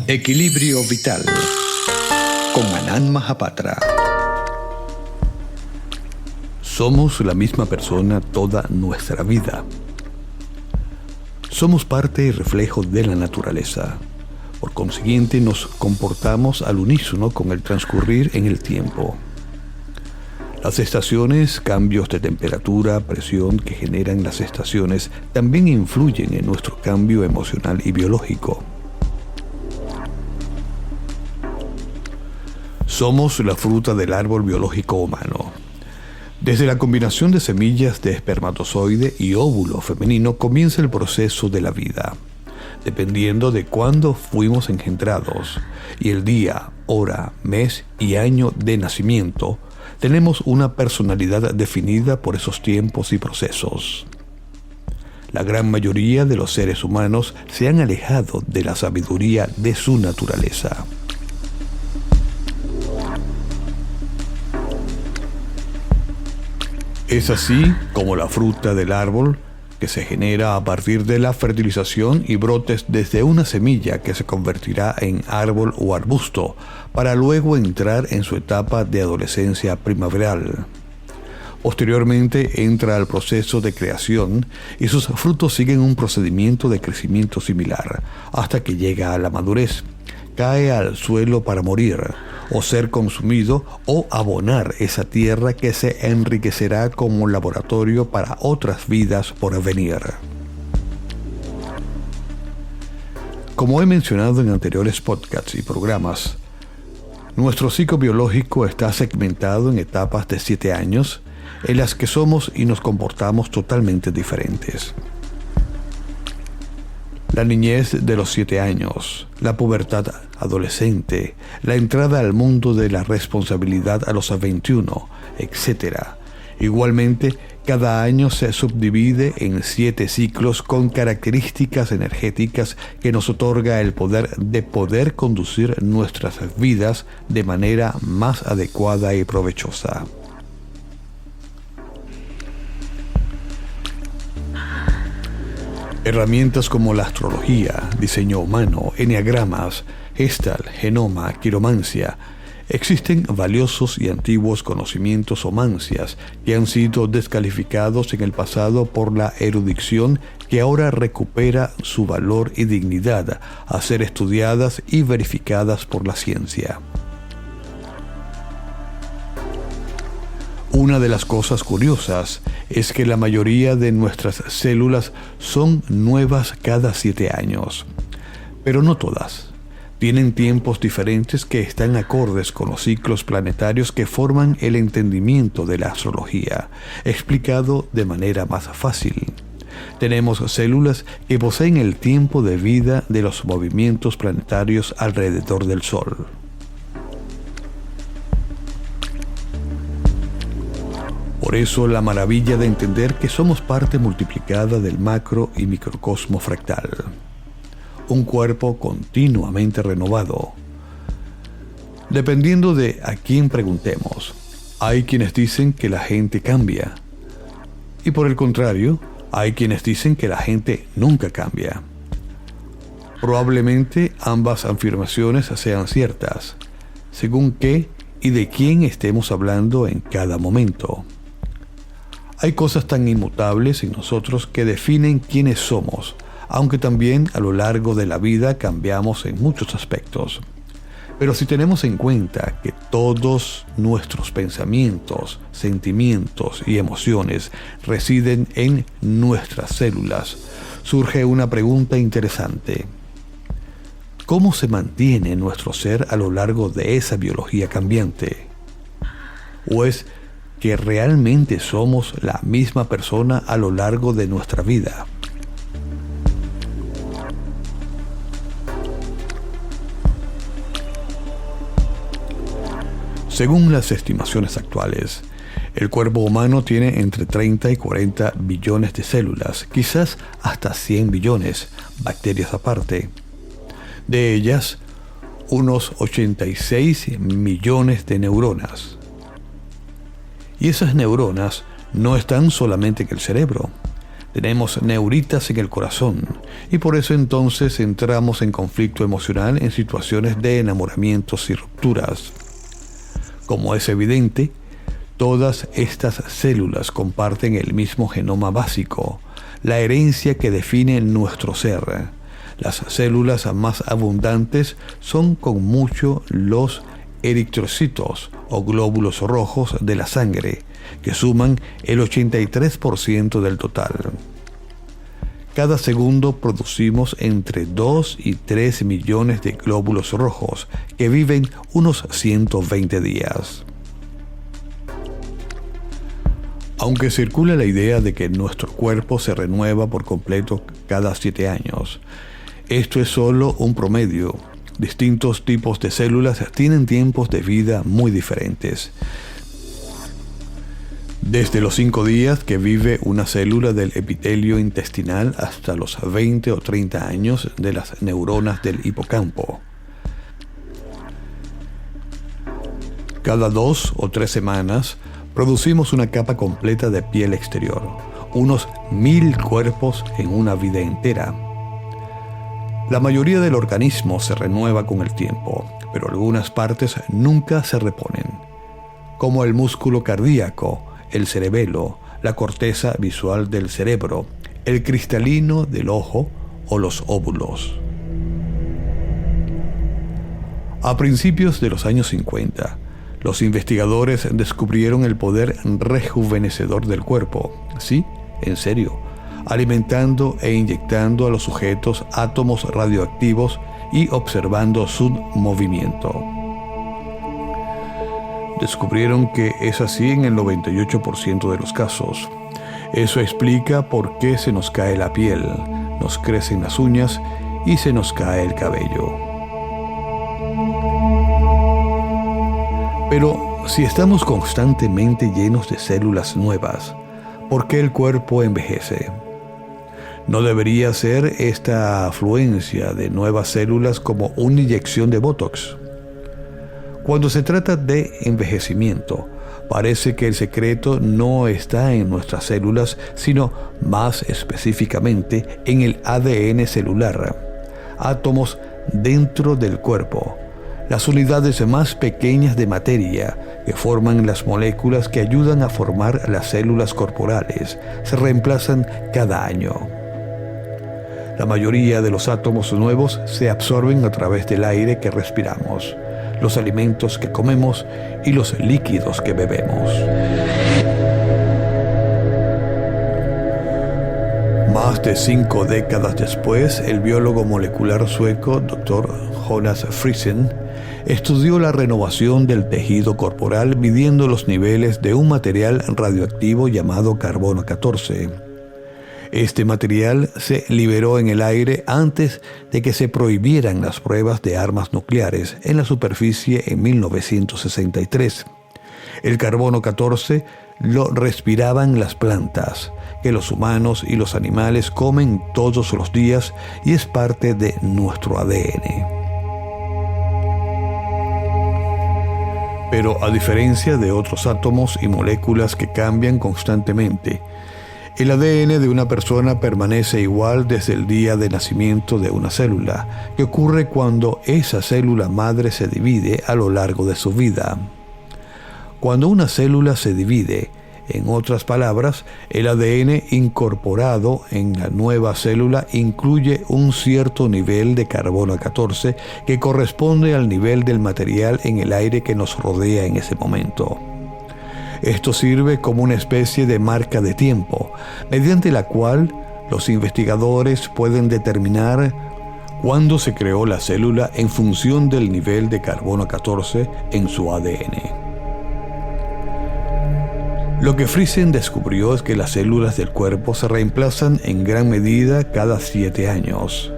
Equilibrio Vital con Anand Mahapatra. Somos la misma persona toda nuestra vida. Somos parte y reflejo de la naturaleza. Por consiguiente, nos comportamos al unísono con el transcurrir en el tiempo. Las estaciones, cambios de temperatura, presión que generan las estaciones, también influyen en nuestro cambio emocional y biológico. Somos la fruta del árbol biológico humano. Desde la combinación de semillas de espermatozoide y óvulo femenino comienza el proceso de la vida, dependiendo de cuándo fuimos engendrados y el día, hora, mes y año de nacimiento. Tenemos una personalidad definida por esos tiempos y procesos. La gran mayoría de los seres humanos se han alejado de la sabiduría de su naturaleza. Es así como la fruta del árbol, que se genera a partir de la fertilización y brotes desde una semilla que se convertirá en árbol o arbusto, para luego entrar en su etapa de adolescencia primaveral. Posteriormente entra al proceso de creación y sus frutos siguen un procedimiento de crecimiento similar, hasta que llega a la madurez, cae al suelo para morir, o ser consumido o abonar esa tierra que se enriquecerá como laboratorio para otras vidas por venir. Como he mencionado en anteriores podcasts y programas, nuestro ciclo biológico está segmentado en etapas de 7 años en las que somos y nos comportamos totalmente diferentes. La niñez de los 7 años, la pubertad adolescente, la entrada al mundo de la responsabilidad a los 21, etc. Igualmente, cada año se subdivide en 7 ciclos con características energéticas que nos otorga el poder de poder conducir nuestras vidas de manera más adecuada y provechosa. Herramientas como la astrología, diseño humano, enneagramas, gestal, genoma, quiromancia. Existen valiosos y antiguos conocimientos o mancias que han sido descalificados en el pasado por la erudición, que ahora recupera su valor y dignidad a ser estudiadas y verificadas por la ciencia. Una de las cosas curiosas es que la mayoría de nuestras células son nuevas cada 7 años, pero no todas. Tienen tiempos diferentes que están acordes con los ciclos planetarios que forman el entendimiento de la astrología, explicado de manera más fácil. Tenemos células que poseen el tiempo de vida de los movimientos planetarios alrededor del Sol. Por eso la maravilla de entender que somos parte multiplicada del macro y microcosmo fractal. Un cuerpo continuamente renovado. Dependiendo de a quién preguntemos, hay quienes dicen que la gente cambia. Y por el contrario, hay quienes dicen que la gente nunca cambia. Probablemente ambas afirmaciones sean ciertas, según qué y de quién estemos hablando en cada momento. Hay cosas tan inmutables en nosotros que definen quiénes somos, aunque también a lo largo de la vida cambiamos en muchos aspectos. Pero si tenemos en cuenta que todos nuestros pensamientos, sentimientos y emociones residen en nuestras células, surge una pregunta interesante. ¿Cómo se mantiene nuestro ser a lo largo de esa biología cambiante? ¿O es que realmente somos la misma persona a lo largo de nuestra vida? Según las estimaciones actuales, el cuerpo humano tiene entre 30 y 40 billones de células, quizás hasta 100 billones, bacterias aparte. De ellas, unos 86 millones de neuronas. Y esas neuronas no están solamente en el cerebro. Tenemos neuritas en el corazón y por eso entonces entramos en conflicto emocional en situaciones de enamoramientos y rupturas. Como es evidente, todas estas células comparten el mismo genoma básico, la herencia que define nuestro ser. Las células más abundantes son con mucho los eritrocitos o glóbulos rojos de la sangre, que suman el 83% del total. Cada segundo producimos entre 2 y 3 millones de glóbulos rojos que viven unos 120 días. Aunque circula la idea de que nuestro cuerpo se renueva por completo cada 7 años, esto es solo un promedio. Distintos tipos de células tienen tiempos de vida muy diferentes. Desde los 5 días que vive una célula del epitelio intestinal hasta los 20 o 30 años de las neuronas del hipocampo. Cada 2 o 3 semanas producimos una capa completa de piel exterior, unos 1000 cuerpos en una vida entera. La mayoría del organismo se renueva con el tiempo, pero algunas partes nunca se reponen, como el músculo cardíaco, el cerebelo, la corteza visual del cerebro, el cristalino del ojo o los óvulos. A principios de los años 50, los investigadores descubrieron el poder rejuvenecedor del cuerpo. Sí, en serio, alimentando e inyectando a los sujetos átomos radioactivos y observando su movimiento. Descubrieron que es así en el 98% de los casos. Eso explica por qué se nos cae la piel, nos crecen las uñas y se nos cae el cabello. Pero si estamos constantemente llenos de células nuevas, ¿por qué el cuerpo envejece? ¿No debería ser esta afluencia de nuevas células como una inyección de Botox? Cuando se trata de envejecimiento, parece que el secreto no está en nuestras células, sino más específicamente en el ADN celular, átomos dentro del cuerpo, las unidades más pequeñas de materia que forman las moléculas que ayudan a formar las células corporales, se reemplazan cada año. La mayoría de los átomos nuevos se absorben a través del aire que respiramos, los alimentos que comemos y los líquidos que bebemos. Más de 5 décadas después, el biólogo molecular sueco Dr. Jonas Friesen estudió la renovación del tejido corporal midiendo los niveles de un material radioactivo llamado carbono 14. Este material se liberó en el aire antes de que se prohibieran las pruebas de armas nucleares en la superficie en 1963. El carbono 14 lo respiraban las plantas, que los humanos y los animales comen todos los días y es parte de nuestro ADN. Pero a diferencia de otros átomos y moléculas que cambian constantemente, el ADN de una persona permanece igual desde el día de nacimiento de una célula, que ocurre cuando esa célula madre se divide a lo largo de su vida. Cuando una célula se divide, en otras palabras, el ADN incorporado en la nueva célula incluye un cierto nivel de carbono 14 que corresponde al nivel del material en el aire que nos rodea en ese momento. Esto sirve como una especie de marca de tiempo, mediante la cual los investigadores pueden determinar cuándo se creó la célula en función del nivel de carbono 14 en su ADN. Lo que Friesen descubrió es que las células del cuerpo se reemplazan en gran medida cada 7 años.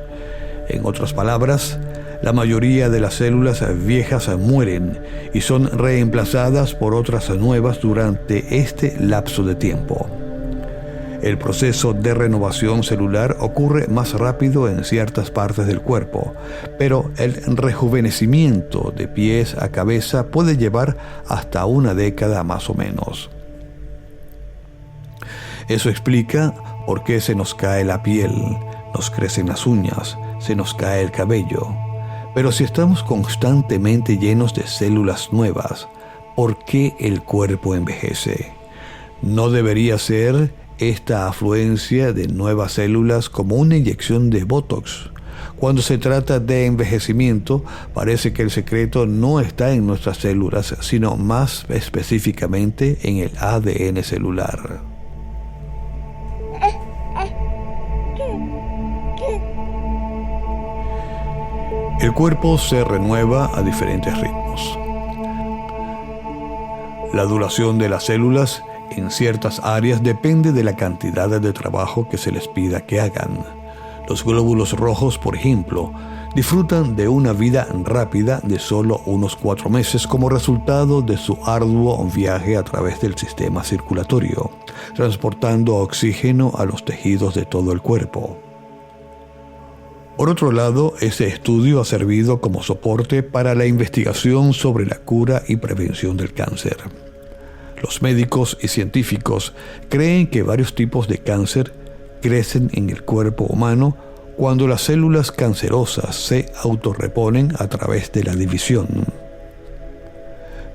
En otras palabras, la mayoría de las células viejas mueren y son reemplazadas por otras nuevas durante este lapso de tiempo. El proceso de renovación celular ocurre más rápido en ciertas partes del cuerpo, pero el rejuvenecimiento de pies a cabeza puede llevar hasta una década más o menos. Eso explica ¿Por qué se nos cae la piel, nos crecen las uñas, se nos cae el cabello? Pero si estamos constantemente llenos de células nuevas, ¿por qué el cuerpo envejece? ¿No debería ser esta afluencia de nuevas células como una inyección de Botox? Cuando se trata de envejecimiento, parece que el secreto no está en nuestras células, sino más específicamente en el ADN celular. El cuerpo se renueva a diferentes ritmos. La duración de las células en ciertas áreas depende de la cantidad de trabajo que se les pida que hagan. Los glóbulos rojos, por ejemplo, disfrutan de una vida rápida de solo unos 4 meses como resultado de su arduo viaje a través del sistema circulatorio, transportando oxígeno a los tejidos de todo el cuerpo. Por otro lado, ese estudio ha servido como soporte para la investigación sobre la cura y prevención del cáncer. Los médicos y científicos creen que varios tipos de cáncer crecen en el cuerpo humano cuando las células cancerosas se autorreponen a través de la división.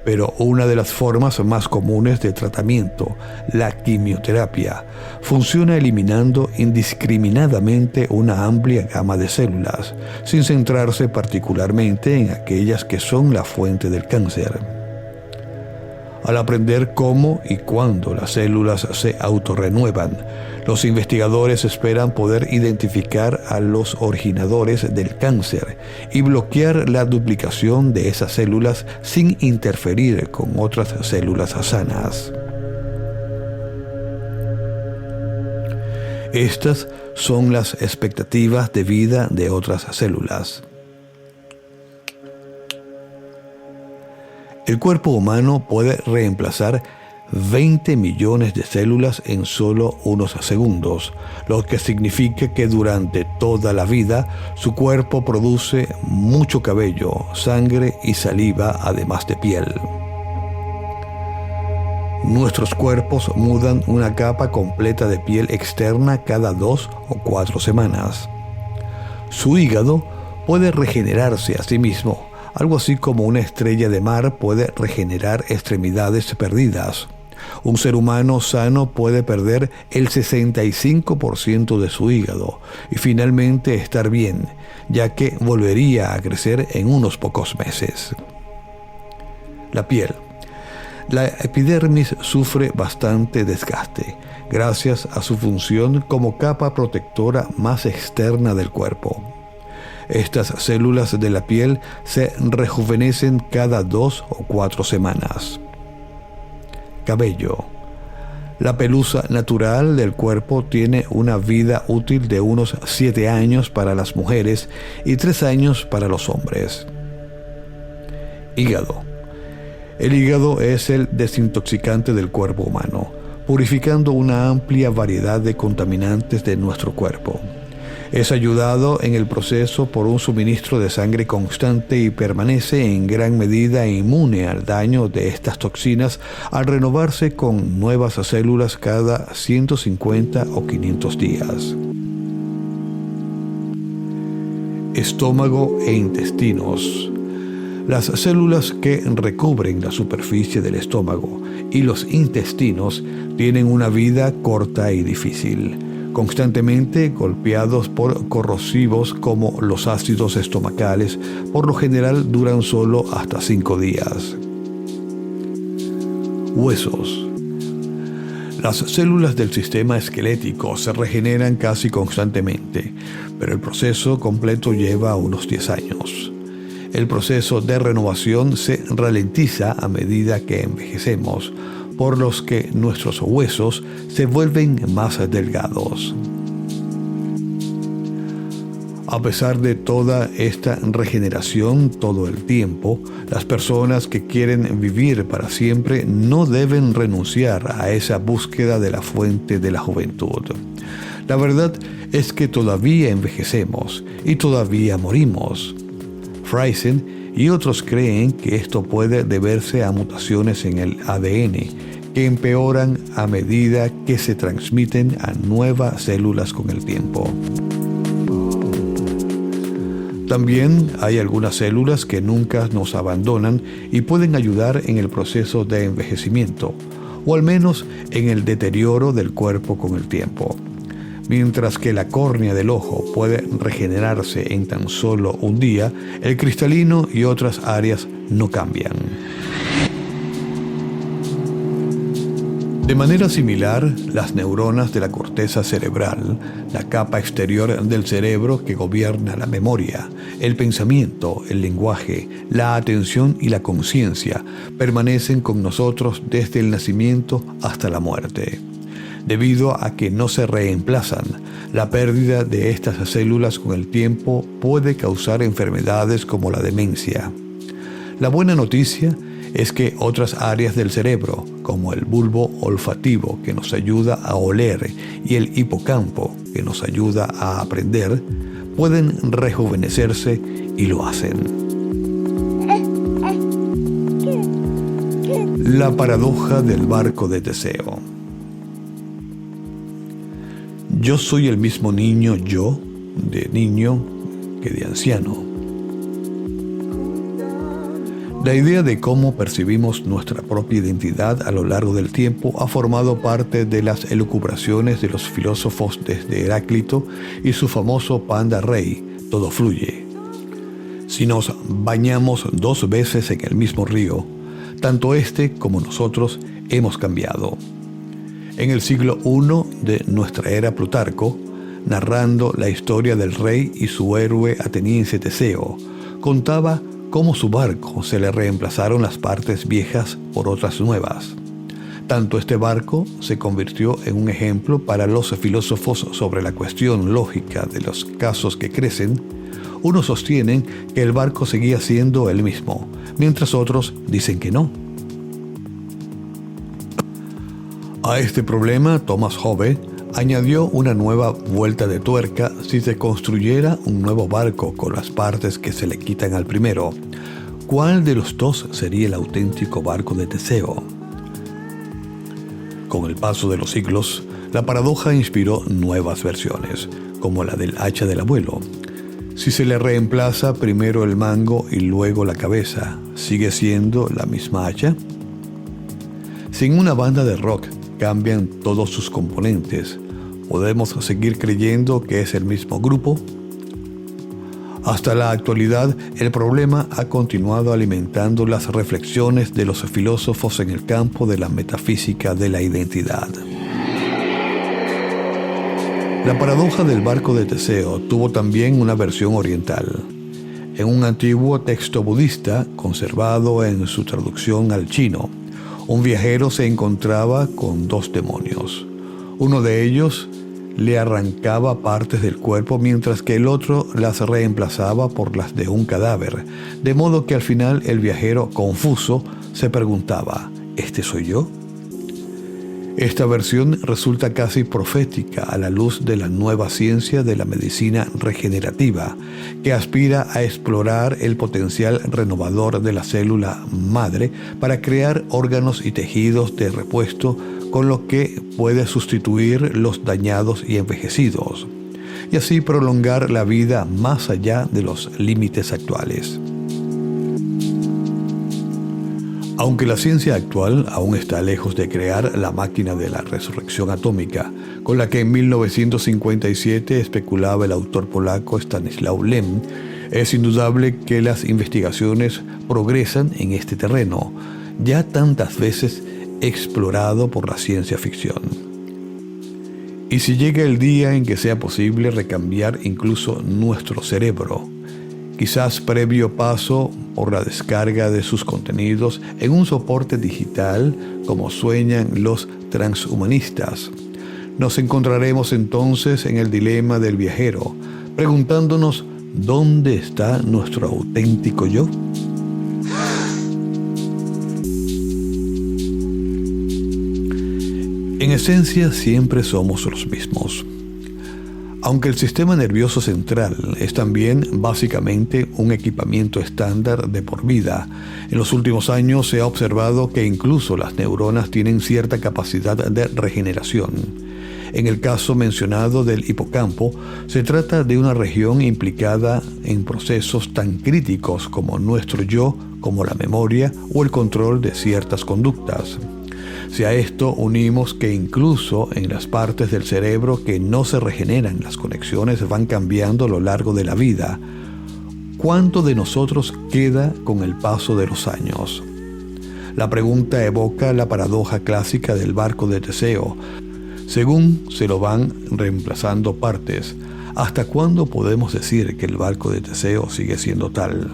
Pero una de las formas más comunes de tratamiento, la quimioterapia, funciona eliminando indiscriminadamente una amplia gama de células, sin centrarse particularmente en aquellas que son la fuente del cáncer. Al aprender cómo y cuándo las células se autorrenuevan, los investigadores esperan poder identificar a los originadores del cáncer y bloquear la duplicación de esas células sin interferir con otras células sanas. Estas son las expectativas de vida de otras células. El cuerpo humano puede reemplazar 20 millones de células en solo unos segundos, lo que significa que durante toda la vida su cuerpo produce mucho cabello, sangre y saliva, además de piel. Nuestros cuerpos mudan una capa completa de piel externa cada 2 o 4 semanas. Su hígado puede regenerarse a sí mismo, algo así como una estrella de mar puede regenerar extremidades perdidas. Un ser humano sano puede perder el 65% de su hígado y finalmente estar bien, ya que volvería a crecer en unos pocos meses. La piel. La epidermis sufre bastante desgaste, gracias a su función como capa protectora más externa del cuerpo. Estas células de la piel se rejuvenecen cada 2 o 4 semanas. Cabello. La pelusa natural del cuerpo tiene una vida útil de unos 7 años para las mujeres y 3 años para los hombres. Hígado. El hígado es el desintoxicante del cuerpo humano, purificando una amplia variedad de contaminantes de nuestro cuerpo. Es ayudado en el proceso por un suministro de sangre constante y permanece en gran medida inmune al daño de estas toxinas al renovarse con nuevas células cada 150 o 500 días. Estómago e intestinos. Las células que recubren la superficie del estómago y los intestinos tienen una vida corta y difícil, constantemente golpeados por corrosivos como los ácidos estomacales. Por lo general duran solo hasta 5 días. Huesos. Las células del sistema esquelético se regeneran casi constantemente, pero el proceso completo lleva unos 10 años. El proceso de renovación se ralentiza a medida que envejecemos, por los que nuestros huesos se vuelven más delgados. A pesar de toda esta regeneración todo el tiempo, las personas que quieren vivir para siempre no deben renunciar a esa búsqueda de la fuente de la juventud. La verdad es que todavía envejecemos y todavía morimos. Friesen y otros creen que esto puede deberse a mutaciones en el ADN que empeoran a medida que se transmiten a nuevas células con el tiempo. También hay algunas células que nunca nos abandonan y pueden ayudar en el proceso de envejecimiento, o al menos en el deterioro del cuerpo con el tiempo. Mientras que la córnea del ojo puede regenerarse en tan solo un día, el cristalino y otras áreas no cambian. De manera similar, las neuronas de la corteza cerebral, la capa exterior del cerebro que gobierna la memoria, el pensamiento, el lenguaje, la atención y la conciencia, permanecen con nosotros desde el nacimiento hasta la muerte. Debido a que no se reemplazan, la pérdida de estas células con el tiempo puede causar enfermedades como la demencia. La buena noticia es que otras áreas del cerebro, como el bulbo olfativo que nos ayuda a oler y el hipocampo que nos ayuda a aprender, pueden rejuvenecerse y lo hacen. La paradoja del barco de Teseo. Yo soy el mismo niño de niño que de anciano. La idea de cómo percibimos nuestra propia identidad a lo largo del tiempo ha formado parte de las elucubraciones de los filósofos desde Heráclito y su famoso Panda Rey, todo fluye. Si nos bañamos 2 veces en el mismo río, tanto este como nosotros hemos cambiado. En el siglo I de nuestra era Plutarco, narrando la historia del rey y su héroe ateniense Teseo, contaba cómo su barco se le reemplazaron las partes viejas por otras nuevas. Tanto este barco se convirtió en un ejemplo para los filósofos sobre la cuestión lógica de los casos que crecen. Unos sostienen que el barco seguía siendo el mismo, mientras otros dicen que no. A este problema, Thomas Hobbes añadió una nueva vuelta de tuerca si se construyera un nuevo barco con las partes que se le quitan al primero. ¿Cuál de los dos sería el auténtico barco de Teseo? Con el paso de los siglos, la paradoja inspiró nuevas versiones, como la del hacha del abuelo. Si se le reemplaza primero el mango y luego la cabeza, ¿sigue siendo la misma hacha? Si en una banda de rock cambian todos sus componentes, ¿podemos seguir creyendo que es el mismo grupo? Hasta la actualidad, el problema ha continuado alimentando las reflexiones de los filósofos en el campo de la metafísica de la identidad. La paradoja del barco de Teseo tuvo también una versión oriental. En un antiguo texto budista, conservado en su traducción al chino, un viajero se encontraba con 2 demonios. Uno de ellos le arrancaba partes del cuerpo mientras que el otro las reemplazaba por las de un cadáver, de modo que al final el viajero, confuso, se preguntaba: ¿este soy yo? Esta versión resulta casi profética a la luz de la nueva ciencia de la medicina regenerativa, que aspira a explorar el potencial renovador de la célula madre para crear órganos y tejidos de repuesto con lo que puede sustituir los dañados y envejecidos, y así prolongar la vida más allá de los límites actuales. Aunque la ciencia actual aún está lejos de crear la máquina de la resurrección atómica, con la que en 1957 especulaba el autor polaco Stanisław Lem, es indudable que las investigaciones progresan en este terreno, ya tantas veces explorado por la ciencia ficción. Y si llega el día en que sea posible recambiar incluso nuestro cerebro, quizás previo paso por la descarga de sus contenidos en un soporte digital como sueñan los transhumanistas, nos encontraremos entonces en el dilema del viajero, preguntándonos ¿dónde está nuestro auténtico yo? En esencia siempre somos los mismos. Aunque el sistema nervioso central es también básicamente un equipamiento estándar de por vida, en los últimos años se ha observado que incluso las neuronas tienen cierta capacidad de regeneración. En el caso mencionado del hipocampo, se trata de una región implicada en procesos tan críticos como nuestro yo, como la memoria o el control de ciertas conductas. Si a esto unimos que incluso en las partes del cerebro que no se regeneran, las conexiones van cambiando a lo largo de la vida, ¿cuánto de nosotros queda con el paso de los años? La pregunta evoca la paradoja clásica del barco de Teseo. Según se lo van reemplazando partes, ¿hasta cuándo podemos decir que el barco de Teseo sigue siendo tal?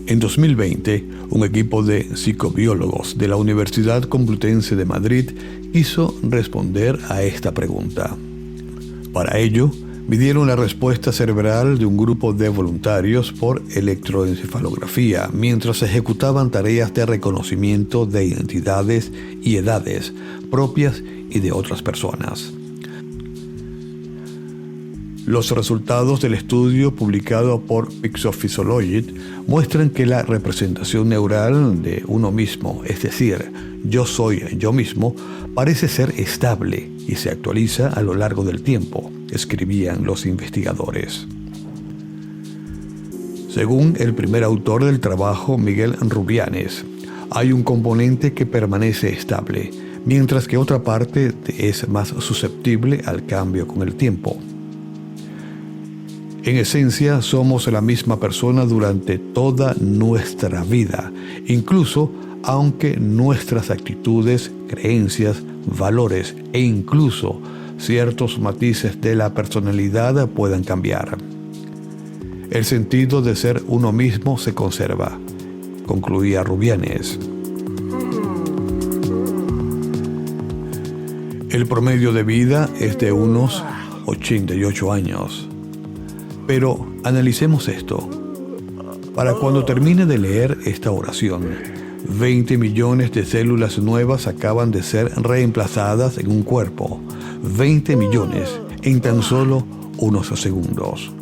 En 2020, un equipo de psicobiólogos de la Universidad Complutense de Madrid quiso responder a esta pregunta. Para ello, midieron la respuesta cerebral de un grupo de voluntarios por electroencefalografía mientras ejecutaban tareas de reconocimiento de identidades y edades propias y de otras personas. Los resultados del estudio publicado por Psychophysiology muestran que la representación neural de uno mismo, es decir, yo soy yo mismo, parece ser estable y se actualiza a lo largo del tiempo, escribían los investigadores. Según el primer autor del trabajo, Miguel Rubianes, hay un componente que permanece estable, mientras que otra parte es más susceptible al cambio con el tiempo. En esencia, somos la misma persona durante toda nuestra vida, incluso aunque nuestras actitudes, creencias, valores e incluso ciertos matices de la personalidad puedan cambiar. El sentido de ser uno mismo se conserva, concluía Rubianes. El promedio de vida es de unos 88 años. Pero analicemos esto. Para cuando termine de leer esta oración, 20 millones de células nuevas acaban de ser reemplazadas en un cuerpo. 20 millones en tan solo unos segundos.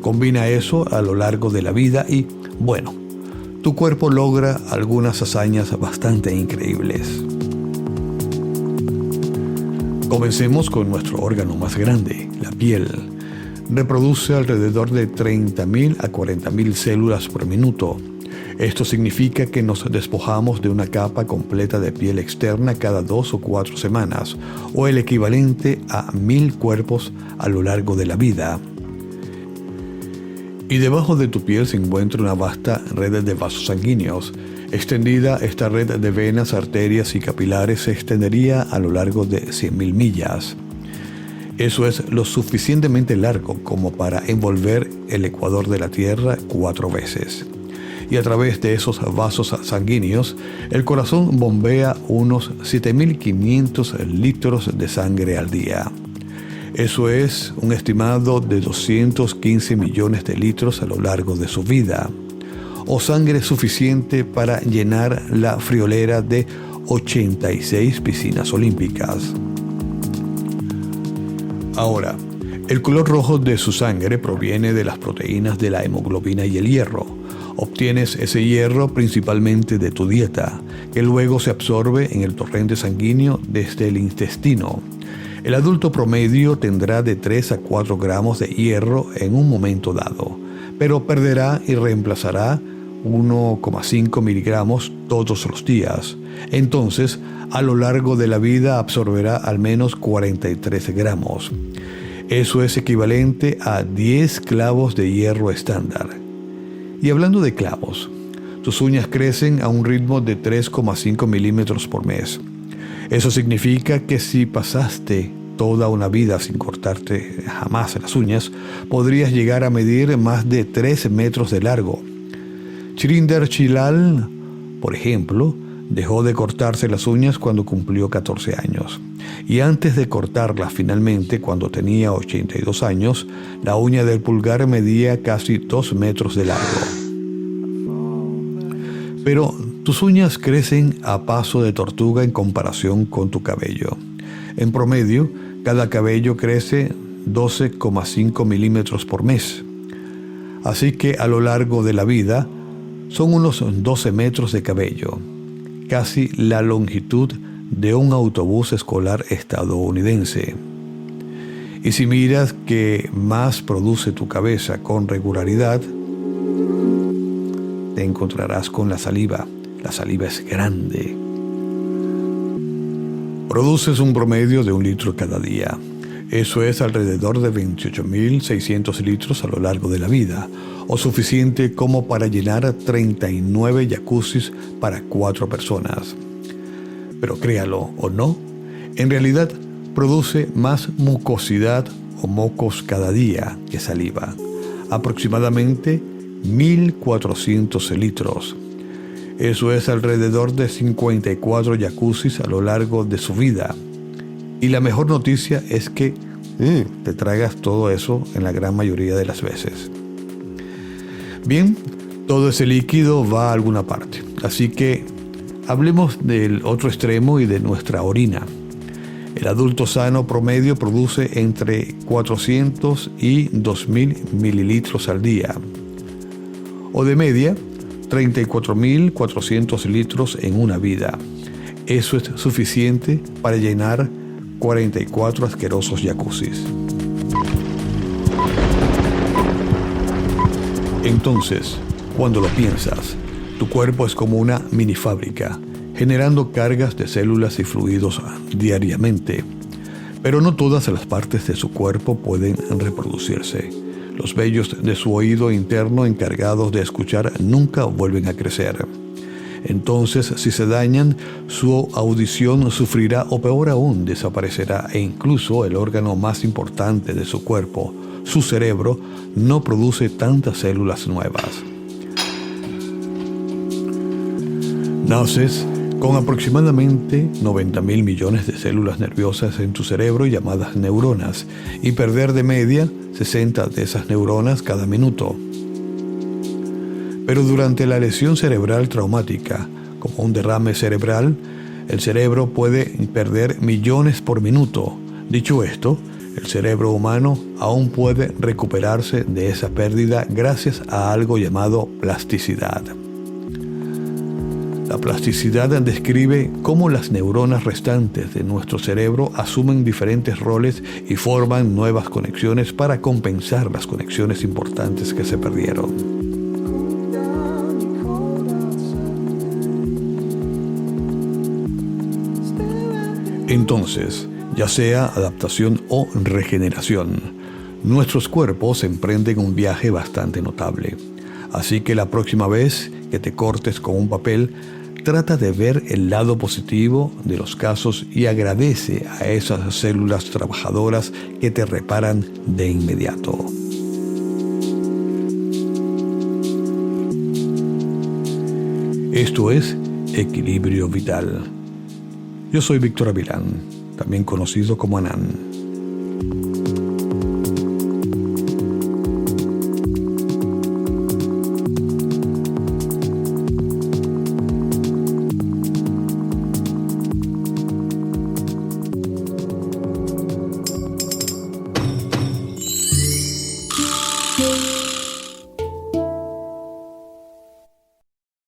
Combina eso a lo largo de la vida y, bueno, tu cuerpo logra algunas hazañas bastante increíbles. Comencemos con nuestro órgano más grande, la piel. Reproduce alrededor de 30.000 a 40.000 células por minuto. Esto significa que nos despojamos de una capa completa de piel externa cada 2 o 4 semanas, o el equivalente a 1.000 cuerpos a lo largo de la vida. Y debajo de tu piel se encuentra una vasta red de vasos sanguíneos. Extendida, esta red de venas, arterias y capilares se extendería a lo largo de 100.000 millas. Eso es lo suficientemente largo como para envolver el ecuador de la Tierra 4 veces. Y a través de esos vasos sanguíneos, el corazón bombea unos 7.500 litros de sangre al día. Eso es un estimado de 215 millones de litros a lo largo de su vida, o sangre suficiente para llenar la friolera de 86 piscinas olímpicas. Ahora, el color rojo de su sangre proviene de las proteínas de la hemoglobina y el hierro. Obtienes ese hierro principalmente de tu dieta, que luego se absorbe en el torrente sanguíneo desde el intestino. El adulto promedio tendrá de 3 a 4 gramos de hierro en un momento dado, pero perderá y reemplazará 1,5 miligramos todos los días. Entonces, a lo largo de la vida absorberá al menos 43 gramos. Eso es equivalente a 10 clavos de hierro estándar. Y hablando de clavos, tus uñas crecen a un ritmo de 3,5 milímetros por mes. Eso significa que si pasaste toda una vida sin cortarte jamás las uñas, podrías llegar a medir más de 3 metros de largo. Surinder Chilal, por ejemplo, dejó de cortarse las uñas cuando cumplió 14 años. Y antes de cortarlas finalmente, cuando tenía 82 años, la uña del pulgar medía casi 2 metros de largo. Pero tus uñas crecen a paso de tortuga en comparación con tu cabello. En promedio, Cada cabello crece 12,5 milímetros por mes. Así que a lo largo de la vida son unos 12 metros de cabello, casi la longitud de un autobús escolar estadounidense. Y si miras que más produce tu cabeza con regularidad, te encontrarás con la saliva. La saliva es grande. Produces un promedio de 1 litro cada día. Eso es alrededor de 28.600 litros a lo largo de la vida, o suficiente como para llenar 39 jacuzzis para 4 personas. Pero créalo o no, en realidad produce más mucosidad o mocos cada día que saliva, aproximadamente 1.400 litros. Eso es alrededor de 54 jacuzzis a lo largo de su vida. Y la mejor noticia es que te tragas todo eso en la gran mayoría de las veces. Bien, todo ese líquido va a alguna parte. Así que hablemos del otro extremo y de nuestra orina. El adulto sano promedio produce entre 400 y 2.000 mililitros al día. O de media, 34.400 litros en una vida. Eso es suficiente para llenar 44 asquerosos jacuzzis. Entonces, cuando lo piensas, tu cuerpo es como una mini fábrica, generando cargas de células y fluidos diariamente. Pero no todas las partes de su cuerpo pueden reproducirse. Los vellos de su oído interno encargados de escuchar nunca vuelven a crecer. Entonces, si se dañan, su audición sufrirá o peor aún, desaparecerá, e incluso el órgano más importante de su cuerpo, su cerebro, no produce tantas células nuevas. Naces con aproximadamente 90.000 millones de células nerviosas en tu cerebro llamadas neuronas, y perder de media 60 de esas neuronas cada minuto. Pero durante la lesión cerebral traumática, como un derrame cerebral, el cerebro puede perder millones por minuto. Dicho esto, el cerebro humano aún puede recuperarse de esa pérdida gracias a algo llamado plasticidad. La plasticidad describe cómo las neuronas restantes de nuestro cerebro asumen diferentes roles y forman nuevas conexiones para compensar las conexiones importantes que se perdieron. Entonces, ya sea adaptación o regeneración, nuestros cuerpos emprenden un viaje bastante notable. Así que la próxima vez que te cortes con un papel, trata de ver el lado positivo de los casos y agradece a esas células trabajadoras que te reparan de inmediato. Esto es Equilibrio Vital. Yo soy Víctor Avilán, también conocido como Anán.